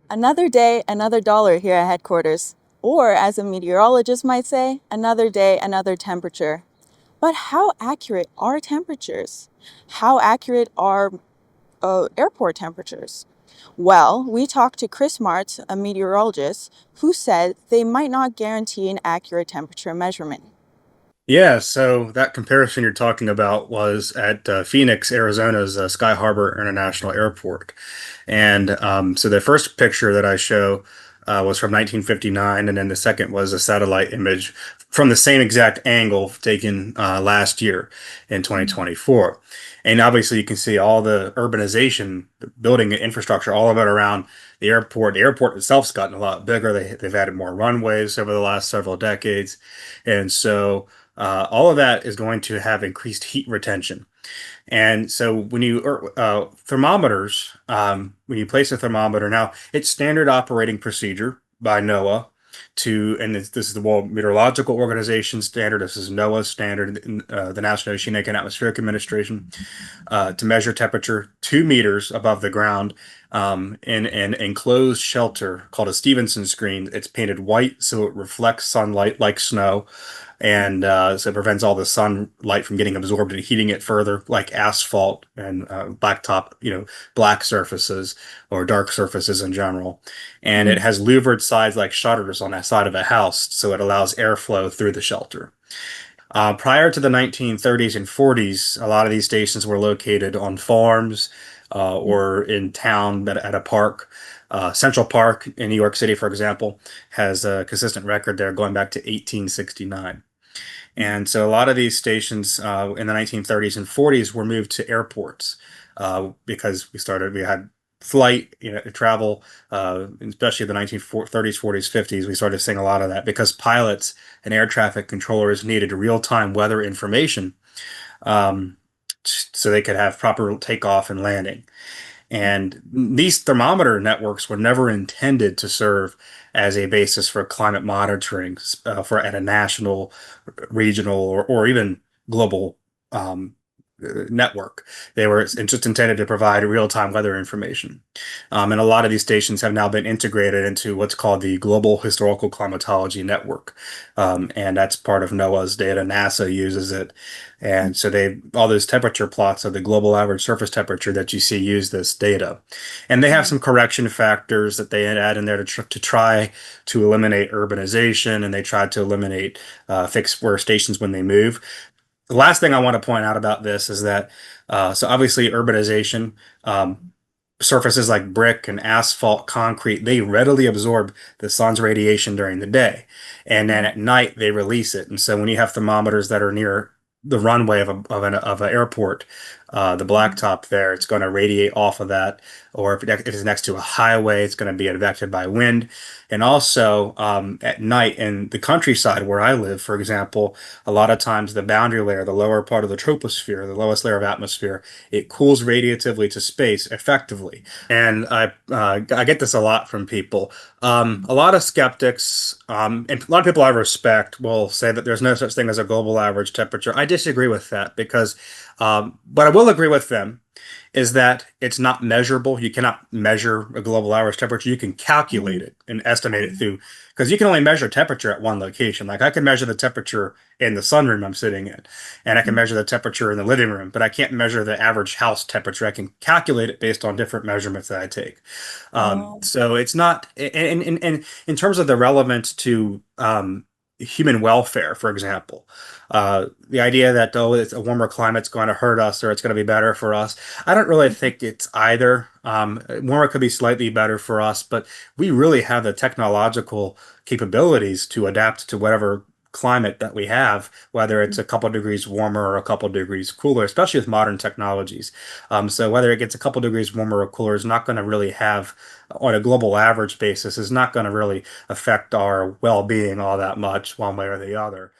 Another day, another dollar here at headquarters. Or, as a meteorologist might say, another day, another temperature. But how accurate are temperatures? How accurate are airport temperatures? Well, we talked to Chris Martz, a meteorologist, who said they might not guarantee an accurate temperature measurement. Yeah, so that comparison you're talking about was at Phoenix, Arizona's Sky Harbor International Airport. And so the first picture that I show was from 1959, and then the second was a satellite image from the same exact angle taken last year in 2024. And obviously, you can see all the urbanization, the building infrastructure, all of it around the airport. The airport itself's gotten a lot bigger. They've added more runways over the last several decades. And so all of that is going to have increased heat retention. And so when you thermometers, when you place a thermometer, now it's standard operating procedure by NOAA and this is the World Meteorological Organization standard. This is NOAA standard, the National Oceanic and Atmospheric Administration, to measure temperature 2 meters above the ground in an enclosed shelter called a Stevenson screen. It's painted white so it reflects sunlight like snow and so it prevents all the sunlight from getting absorbed and heating it further, like asphalt and blacktop, black surfaces or dark surfaces in general. And it has louvered sides like shutters on the side of a house, so it allows airflow through the shelter. Prior to the 1930s and 40s, a lot of these stations were located on farms or in town at a park. Central Park in New York City, for example, has a consistent record there going back to 1869. And so a lot of these stations in the 1930s and 40s were moved to airports because we had flight, travel, especially the 1930s, 40s, 50s. We started seeing a lot of that because pilots and air traffic controllers needed real-time weather information um, so they could have proper takeoff and landing. And these thermometer networks were never intended to serve as a basis for climate monitoring for at a national, regional, or even global network. They were just intended to provide real-time weather information. And a lot of these stations have now been integrated into what's called the Global Historical Climatology Network. And that's part of NOAA's data. NASA uses it. And so all those temperature plots of the global average surface temperature that you see use this data. And they have some correction factors that they add in there to try to eliminate urbanization, and they try to eliminate fixed wear stations when they move. The last thing I want to point out about this is that, so obviously urbanization, surfaces like brick and asphalt, concrete, they readily absorb the sun's radiation during the day. And then at night they release it. And so when you have thermometers that are near the runway of an airport, the blacktop there, it's going to radiate off of that. Or if it is next to a highway, it's going to be affected by wind. And also at night in the countryside where I live, for example, a lot of times the boundary layer, the lower part of the troposphere, the lowest layer of atmosphere, it cools radiatively to space effectively. And I get this a lot from people. A lot of skeptics and a lot of people I respect will say that there's no such thing as a global average temperature. I disagree with that because, but I will agree with them is that it's not measurable. You cannot measure a global average temperature. You can calculate it and estimate it through, because you can only measure temperature at one location. Like I can measure the temperature in the sunroom I'm sitting in, and I can measure the temperature in the living room, but I can't measure the average house temperature. I can calculate it based on different measurements that I take. So it's not, and in terms of the relevance to human welfare, for example. The idea that, oh, it's a warmer climate's going to hurt us or it's going to be better for us. I don't really think it's either. Warmer could be slightly better for us, but we really have the technological capabilities to adapt to whatever climate that we have, whether it's a couple degrees warmer or a couple degrees cooler, especially with modern technologies. So whether it gets a couple degrees warmer or cooler is not going to really have, on a global average basis, is not going to really affect our well-being all that much one way or the other.